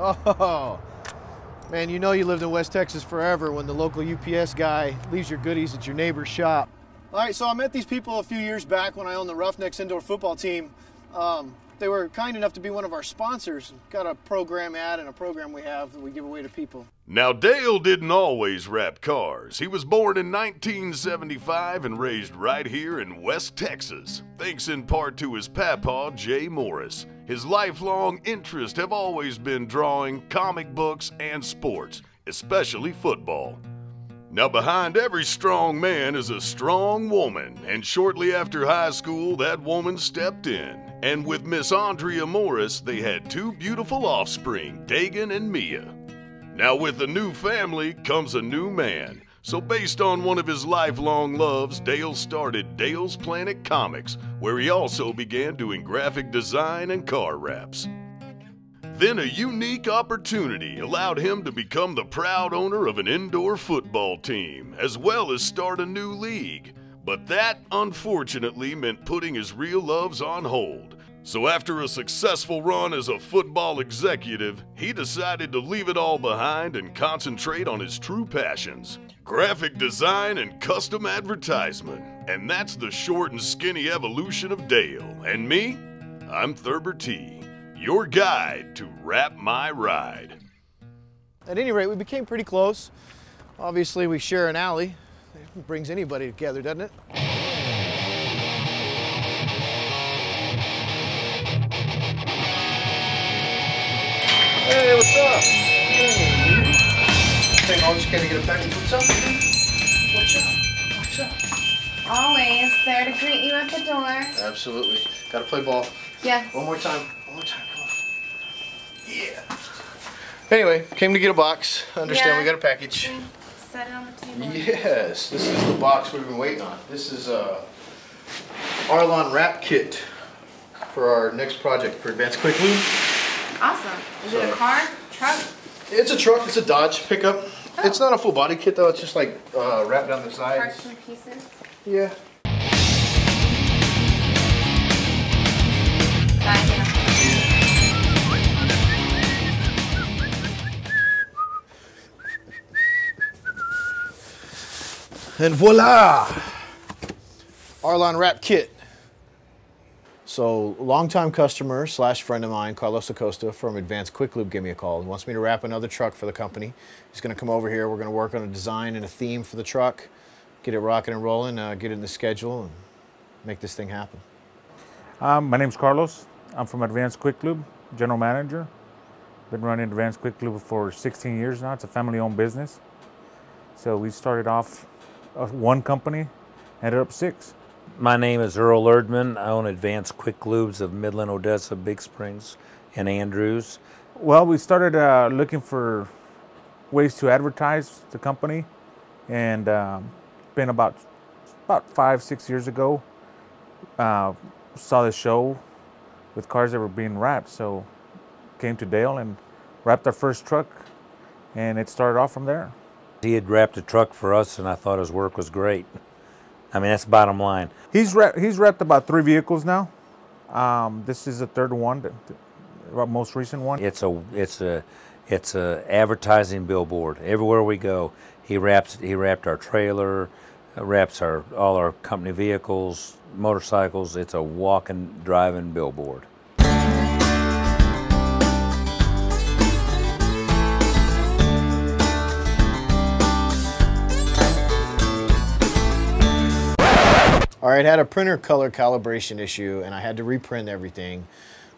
Oh, man, you know you lived in West Texas forever when the local UPS guy leaves your goodies at your neighbor's shop. All right, so I met these people a few years back when I owned the Roughnecks indoor football team. They were kind enough to be one of our sponsors. Got a program ad and a program we have that we give away to people. Now, Dale didn't always wrap cars. He was born in 1975 and raised right here in West Texas, thanks in part to his papa, Jay Morris. His lifelong interests have always been drawing, comic books, and sports, especially football. Now, behind every strong man is a strong woman, and shortly after high school, that woman stepped in. And with Miss Andrea Morris, they had two beautiful offspring, Dagan and Mia. Now, with a new family comes a new man. So based on one of his lifelong loves, Dale started Dale's Planet Comics, where he also began doing graphic design and car wraps. Then a unique opportunity allowed him to become the proud owner of an indoor football team, as well as start a new league. But that, unfortunately, meant putting his real loves on hold. So after a successful run as a football executive, he decided to leave it all behind and concentrate on his true passions: graphic design and custom advertisement. And that's the short and skinny evolution of Dale. And me? I'm Thurber T, your guide to Wrap My Ride. At any rate, we became pretty close. Obviously, we share an alley. It brings anybody together, doesn't it? Hey, what's up? Hey, I just came to get a package. What's up? What's up? What's up? Always there to greet you at the door. Absolutely. Gotta play ball. Yeah. One more time. One more time. Come on. Yeah. Anyway, came to get a box. Understand we got a package. Set it on the table. Yes, this is the box we've been waiting on. This is a Arlon wrap kit for our next project for Advace Kwik Lube. Awesome. Is it a car? Truck? It's a truck. It's a Dodge pickup. Oh. It's not a full body kit though. It's just like wrapped down the sides. Parts and pieces? Yeah. And voila! Arlon wrap kit. So, longtime customer slash friend of mine, Carlos Acosta from Advace Kwik Lube, gave me a call and wants me to wrap another truck for the company. He's going to come over here. We're going to work on a design and a theme for the truck, get it rocking and rolling, get it in the schedule, and make this thing happen. My name's Carlos. I'm from Advace Kwik Lube, general manager. Been running Advace Kwik Lube for 16 years now. It's a family-owned business. So we started off one company, ended up 6. My name is Earl Erdman. I own Advace Kwik Lubes of Midland, Odessa, Big Springs, and Andrews. Well, we started looking for ways to advertise the company, and been about 5-6 years ago. Saw the show with cars that were being wrapped, so came to Dale and wrapped our first truck, and it started off from there. He had wrapped a truck for us, and I thought his work was great. I mean, that's the bottom line. He's wrapped about 3 vehicles now. This is the 3rd one, the most recent one. It's a advertising billboard. Everywhere we go, he wrapped our trailer, wraps all our company vehicles, motorcycles. It's a walking, driving billboard. All right, had a printer color calibration issue and I had to reprint everything,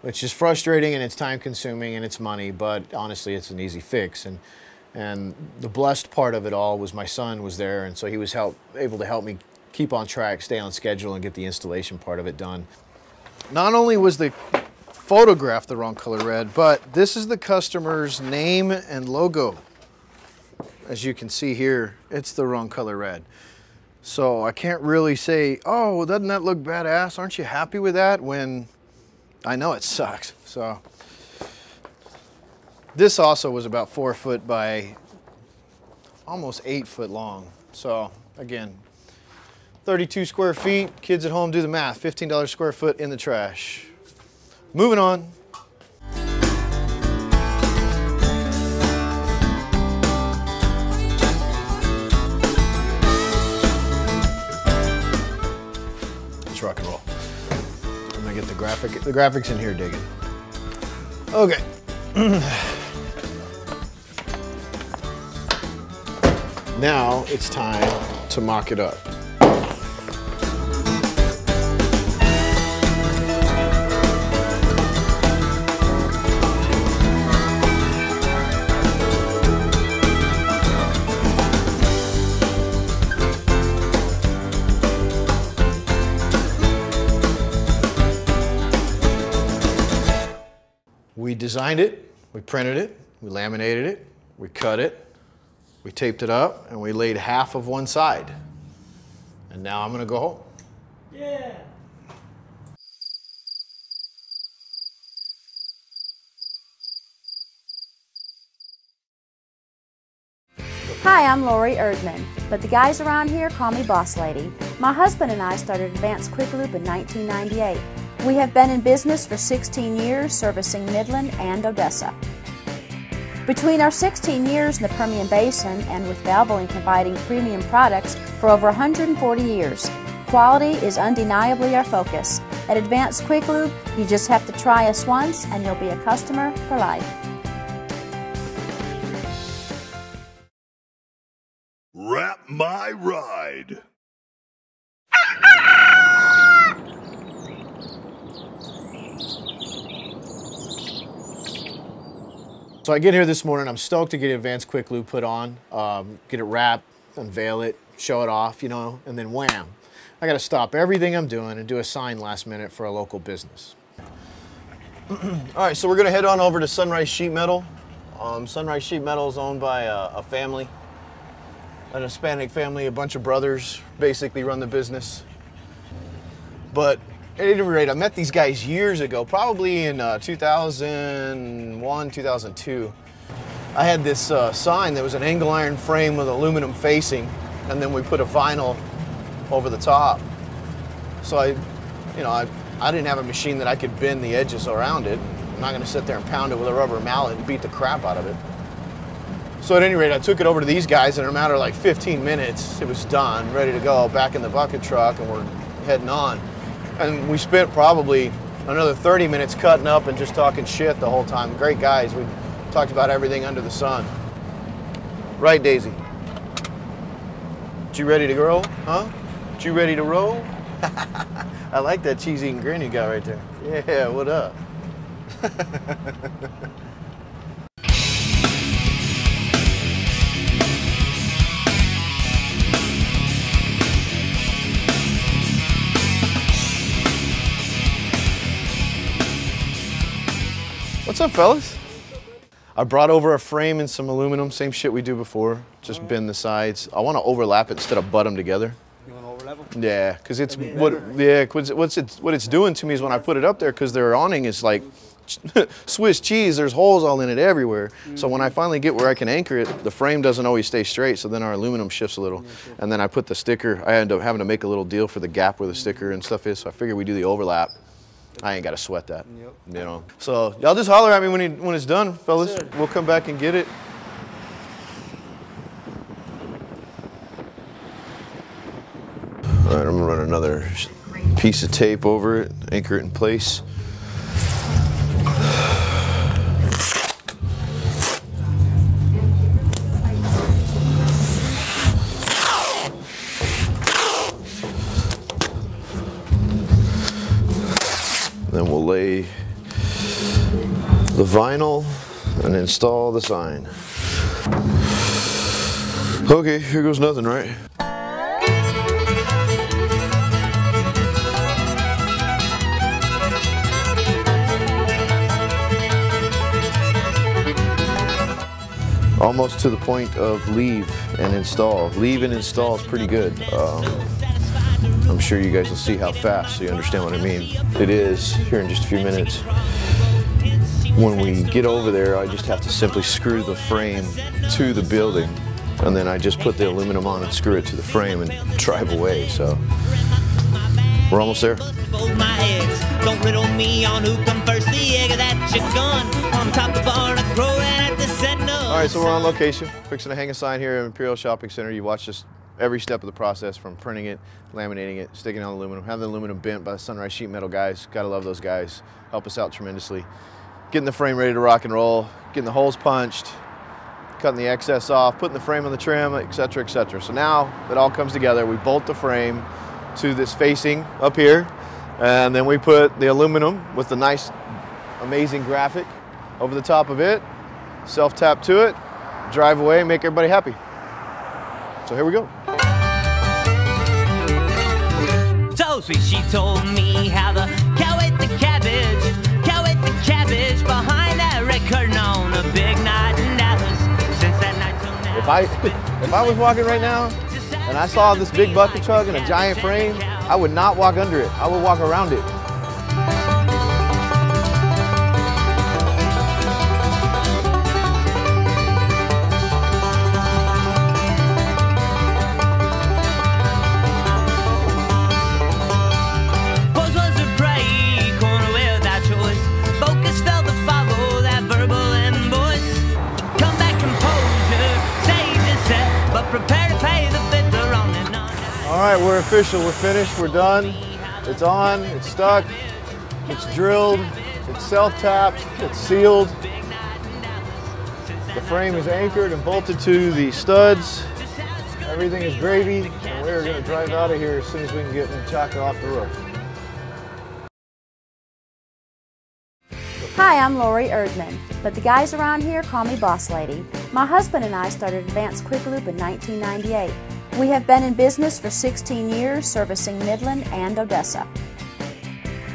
which is frustrating and it's time consuming and it's money, but honestly it's an easy fix. And the blessed part of it all was my son was there, and so he was able to help me keep on track, stay on schedule, and get the installation part of it done. Not only was the photograph the wrong color red, but this is the customer's name and logo. As you can see here, it's the wrong color red. So I can't really say, oh, doesn't that look badass? Aren't you happy with that? When I know it sucks. So this also was about 4 foot by almost 8 foot long. So again, 32 square feet. Kids at home, do the math. $15 square foot in the trash. Moving on. truck and roll. I'm gonna get the graphics in here digging. Okay. Now it's time to mock it up. We designed it, we printed it, we laminated it, we cut it, we taped it up, and we laid half of one side. And now I'm gonna go home. Yeah. Hi, I'm Lori Erdman, but the guys around here call me Boss Lady. My husband and I started Advace Kwik Lube in 1998. We have been in business for 16 years, servicing Midland and Odessa. Between our 16 years in the Permian Basin and with Valvoline providing premium products for over 140 years, quality is undeniably our focus. At Advace Kwik Lube, you just have to try us once and you'll be a customer for life. Wrap my ride. So I get here this morning, I'm stoked to get Advace Kwik Lube put on, get it wrapped, unveil it, show it off, you know, and then wham. I gotta stop everything I'm doing and do a sign last minute for a local business. All right, so we're gonna head on over to Sunrise Sheet Metal. Sunrise Sheet Metal is owned by a family, an Hispanic family, a bunch of brothers basically run the business. But at any rate, I met these guys years ago, probably in 2001, 2002. I had this sign that was an angle iron frame with aluminum facing, and then we put a vinyl over the top. So I didn't have a machine that I could bend the edges around it. I'm not gonna sit there and pound it with a rubber mallet and beat the crap out of it. So at any rate, I took it over to these guys, and in a matter of like 15 minutes, it was done, ready to go, back in the bucket truck, and we're heading on. And we spent probably another 30 minutes cutting up and just talking shit the whole time. Great guys. We talked about everything under the sun. Right, Daisy? You ready to roll? Huh? You ready to roll? I like that cheese-eating grin you got right there. Yeah, what up? What's up, fellas? I brought over a frame and some aluminum, same shit we do before, just bend the sides. I want to overlap it instead of butt them together. You want to overlap them? Yeah, because it's what it's doing to me is when I put it up there, because their awning is like Swiss cheese. There's holes all in it everywhere. So when I finally get where I can anchor it, the frame doesn't always stay straight. So then our aluminum shifts a little, and then I put the sticker. I end up having to make a little deal for the gap where the sticker and stuff is. So I figured we do the overlap. I ain't got to sweat that, you know. So y'all just holler at me when it's done, fellas. We'll come back and get it. All right, I'm gonna run another piece of tape over it, anchor it in place. Then we'll lay the vinyl and install the sign. Okay, here goes nothing, right? Almost to the point of leave and install. Leave and install is pretty good. I'm sure you guys will see how fast, so you understand what I mean. It is here in just a few minutes. When we get over there, I just have to simply screw the frame to the building, and then I just put the aluminum on and screw it to the frame and drive away. So we're almost there. Don't riddle me on who come first, the egg or that chicken on top of barn growing at the center. All right, so we're on location, fixing to hang a sign here at Imperial Shopping Center. You watched us every step of the process, from printing it, laminating it, sticking on aluminum, having the aluminum bent by the Sunrise Sheet Metal guys. Gotta love those guys. Help us out tremendously. Getting the frame ready to rock and roll, getting the holes punched, cutting the excess off, putting the frame on the trim, etc., etc. So now it all comes together. We bolt the frame to this facing up here, and then we put the aluminum with the nice, amazing graphic over the top of it, self-tap to it, drive away, make everybody happy. So here we go. So sweet, she told me how the cow ate the cabbage behind that red curtain on a big night in Dallas. Since that night till now, If I was walking right now and I saw this big bucket truck and a giant frame, I would not walk under it. I would walk around it. All right, we're official, we're finished, we're done. It's on, it's stuck, it's drilled, it's self-tapped, it's sealed. The frame is anchored and bolted to the studs. Everything is gravy, and we're gonna drive out of here as soon as we can get the chocker off the roof. Hi, I'm Lori Erdman, but the guys around here call me Boss Lady. My husband and I started Advace Kwik Lube in 1998. We have been in business for 16 years, servicing Midland and Odessa.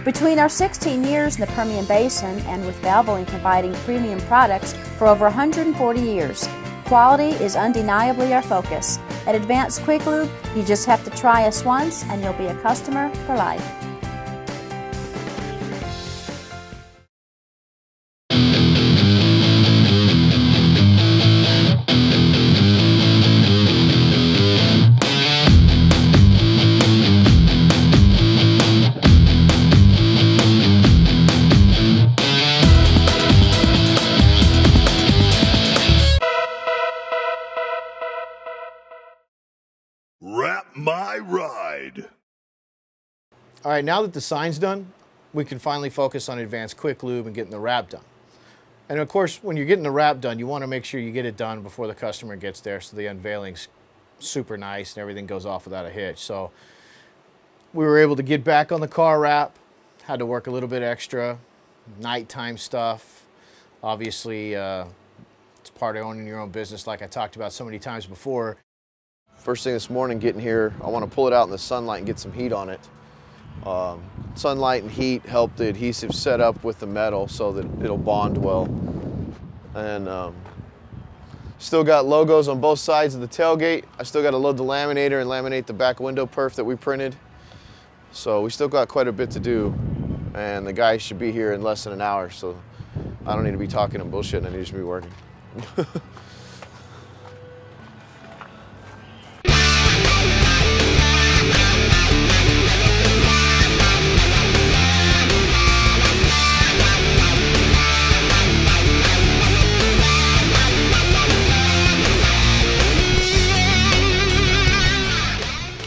Between our 16 years in the Permian Basin and with Valvoline providing premium products for over 140 years, quality is undeniably our focus. At Advace Kwik Lube, you just have to try us once and you'll be a customer for life. Wrap my ride. All right, now that the sign's done, we can finally focus on Advace Kwik Lube and getting the wrap done. And of course, when you're getting the wrap done, you want to make sure you get it done before the customer gets there so the unveiling's super nice and everything goes off without a hitch. So we were able to get back on the car wrap, had to work a little bit extra, nighttime stuff. Obviously, it's part of owning your own business like I talked about so many times before. First thing this morning getting here, I want to pull it out in the sunlight and get some heat on it. Sunlight and heat help the adhesive set up with the metal so that it'll bond well. And still got logos on both sides of the tailgate. I still got to load the laminator and laminate the back window perf that we printed. So we still got quite a bit to do. And the guys should be here in less than an hour, so I don't need to be talking and bullshitting, I need to be working.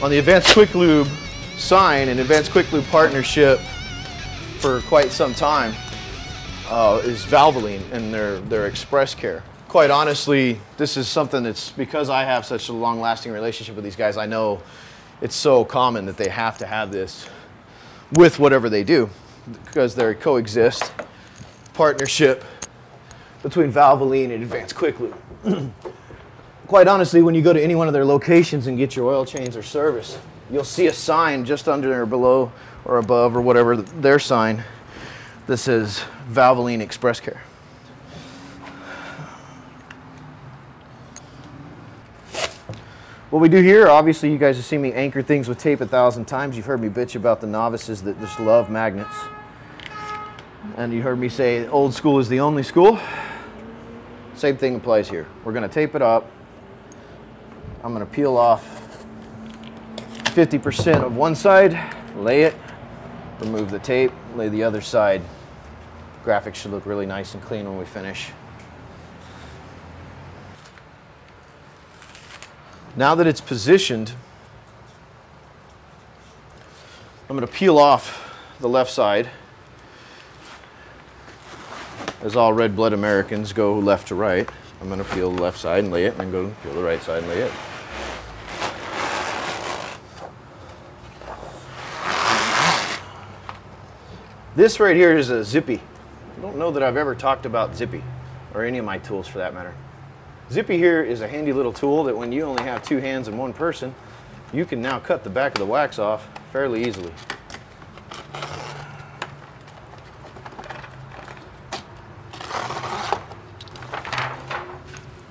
On the Advace Kwik Lube sign and Advace Kwik Lube partnership for quite some time is Valvoline and their Express Care. Quite honestly, this is something that's, because I have such a long-lasting relationship with these guys, I know it's so common that they have to have this with whatever they do, because they're a coexist partnership between Valvoline and Advace Kwik Lube. Quite honestly, when you go to any one of their locations and get your oil change or service, you'll see a sign just under or below or above or whatever their sign that says Valvoline Express Care. What we do here, obviously you guys have seen me anchor things with tape 1,000 times. You've heard me bitch about the novices that just love magnets. And you heard me say old school is the only school. Same thing applies here. We're going to tape it up. I'm going to peel off 50% of one side, lay it, remove the tape, lay the other side. Graphics should look really nice and clean when we finish. Now that it's positioned, I'm going to peel off the left side. As all red-blood Americans go left to right, I'm going to peel the left side and lay it, and then go peel the right side and lay it. This right here is a Zippy. I don't know that I've ever talked about Zippy, or any of my tools for that matter. Zippy here is a handy little tool that when you only have 2 hands and 1 person, you can now cut the back of the wax off fairly easily.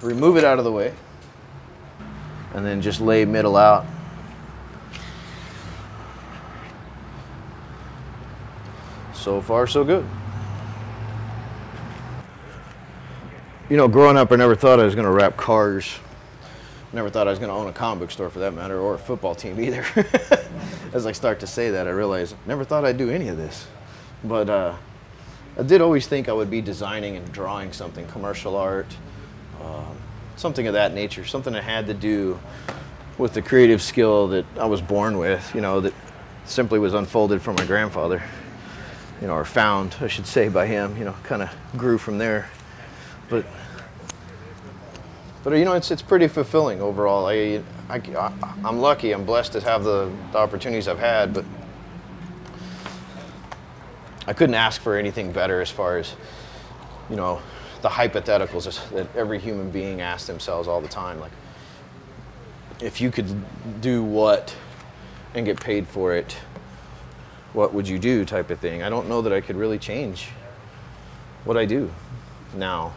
Remove it out of the way, and then just lay middle out. So far, so good. You know, growing up, I never thought I was going to wrap cars. Never thought I was going to own a comic book store for that matter, or a football team either. As I start to say that, I realize I never thought I'd do any of this. But I did always think I would be designing and drawing something, commercial art, something of that nature, something that had to do with the creative skill that I was born with, you know, that simply was unfolded from my grandfather, you know, or found, I should say, by him, you know, kind of grew from there. But you know, it's pretty fulfilling overall. I'm lucky, I'm blessed to have the opportunities I've had, but I couldn't ask for anything better as far as, you know, the hypotheticals that every human being asks themselves all the time. Like, if you could do what and get paid for it, what would you do, type of thing. I don't know that I could really change what I do now.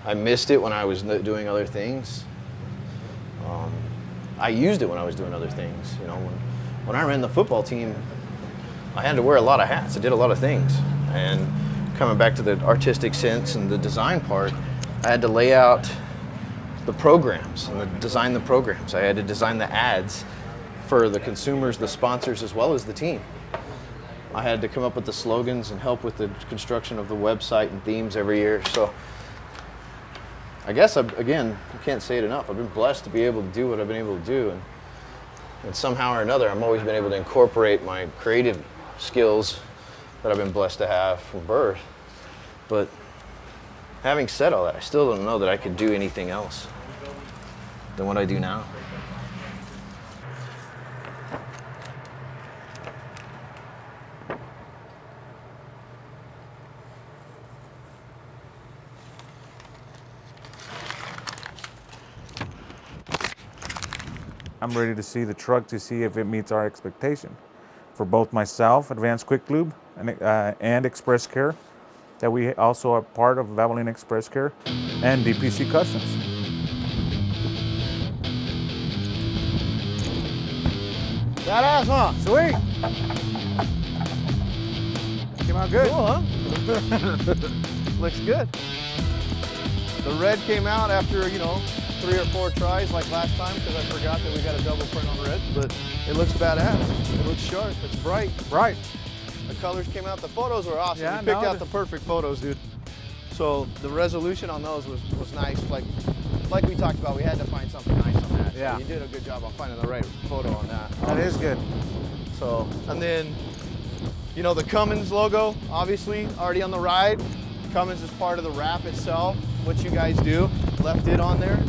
I missed it when I was doing other things. I used it when I was doing other things. You know, when I ran the football team, I had to wear a lot of hats. I did a lot of things. And coming back to the artistic sense and the design part, I had to lay out the programs and design the programs. I had to design the ads for the consumers, the sponsors, as well as the team. I had to come up with the slogans and help with the construction of the website and themes every year. So I guess, again, I can't say it enough. I've been blessed to be able to do what I've been able to do. And somehow or another, I've always been able to incorporate my creative skills that I've been blessed to have from birth. But having said all that, I still don't know that I could do anything else than what I do now. I'm ready to see the truck to see if it meets our expectation. For both myself, Advace Kwik Lube, and Express Care, that we also are part of Valvoline Express Care, and DPC Customs. Badass, huh? Sweet! Came out good. Cool, huh? Looks good. The red came out after, you know, 3 or 4 tries like last time, because I forgot that we got a double print on red, but it looks badass. It looks sharp. It's bright. Right. The colors came out. The photos were awesome. Yeah, you picked out the perfect photos, dude. So the resolution on those was nice. Like we talked about, we had to find something nice on that. So yeah. you did a good job on finding the right photo on that. That is good. So, and then, you know, the Cummins logo, obviously, already on the ride. Cummins is part of the wrap itself, what you guys do. Left it on there.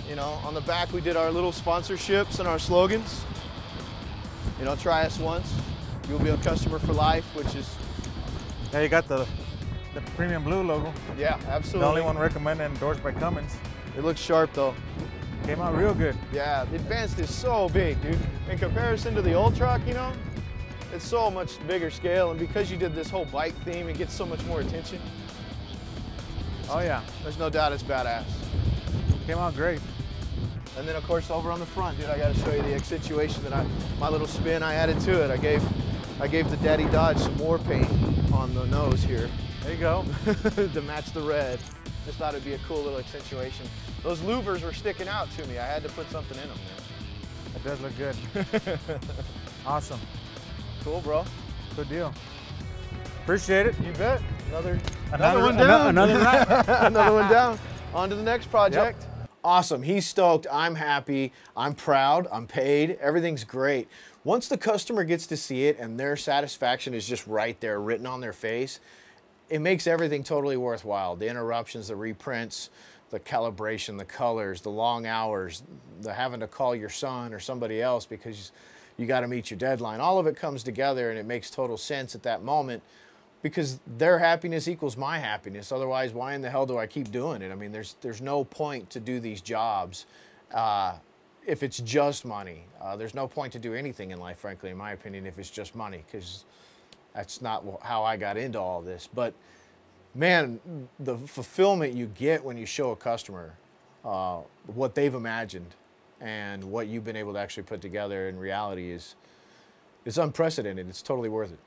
You know, on the back we did our little sponsorships and our slogans. You know, try us once, you'll be a customer for life, which is... Yeah, you got the premium blue logo. Yeah, absolutely. The only one recommended and endorsed by Cummins. It looks sharp though. Came out real good. Yeah, the Advanced is so big, dude. In comparison to the old truck, you know, it's so much bigger scale, and because you did this whole bike theme, it gets so much more attention. Oh yeah. There's no doubt it's badass. Came out great. And then of course over on the front, dude, I gotta show you the accentuation that my little spin I added to it. I gave the Daddy Dodge some more paint on the nose here. There you go. To match the red. Just thought it'd be a cool little accentuation. Those louvers were sticking out to me. I had to put something in them. It does look good. Awesome. Cool, bro. Good deal. Appreciate it. You bet. Another Another one down. Another Another one down. On to the next project. Yep. Awesome. He's stoked. I'm happy. I'm proud. I'm paid. Everything's great. Once the customer gets to see it and their satisfaction is just right there, written on their face, it makes everything totally worthwhile. The interruptions, the reprints, the calibration, the colors, the long hours, the having to call your son or somebody else because you got to meet your deadline. All of it comes together and it makes total sense at that moment because their happiness equals my happiness. Otherwise, why in the hell do I keep doing it? I mean, there's no point to do these jobs if it's just money. There's no point to do anything in life, frankly, in my opinion, if it's just money, because that's not how I got into all this. But man, the fulfillment you get when you show a customer what they've imagined and what you've been able to actually put together in reality is unprecedented. It's totally worth it.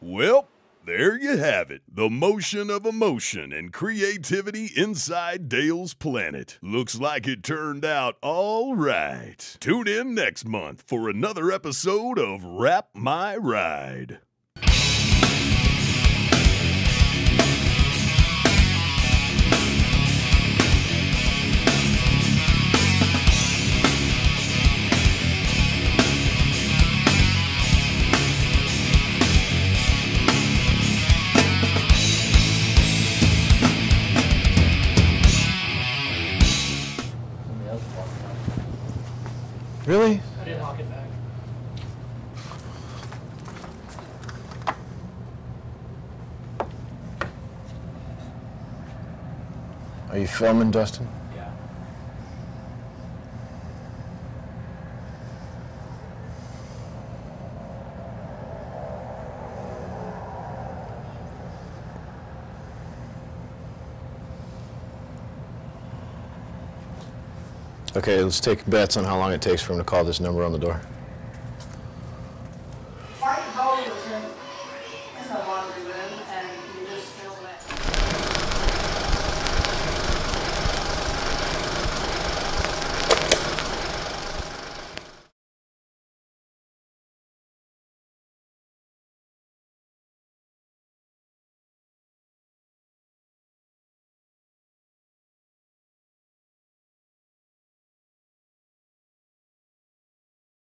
Well, there you have it. The motion of emotion and creativity inside Dale's planet. Looks like it turned out all right. Tune in next month for another episode of Wrap My Ride. Really? I didn't lock it back. Are you filming, Dustin? Yeah. Okay, let's take bets on how long it takes for him to call this number on the door.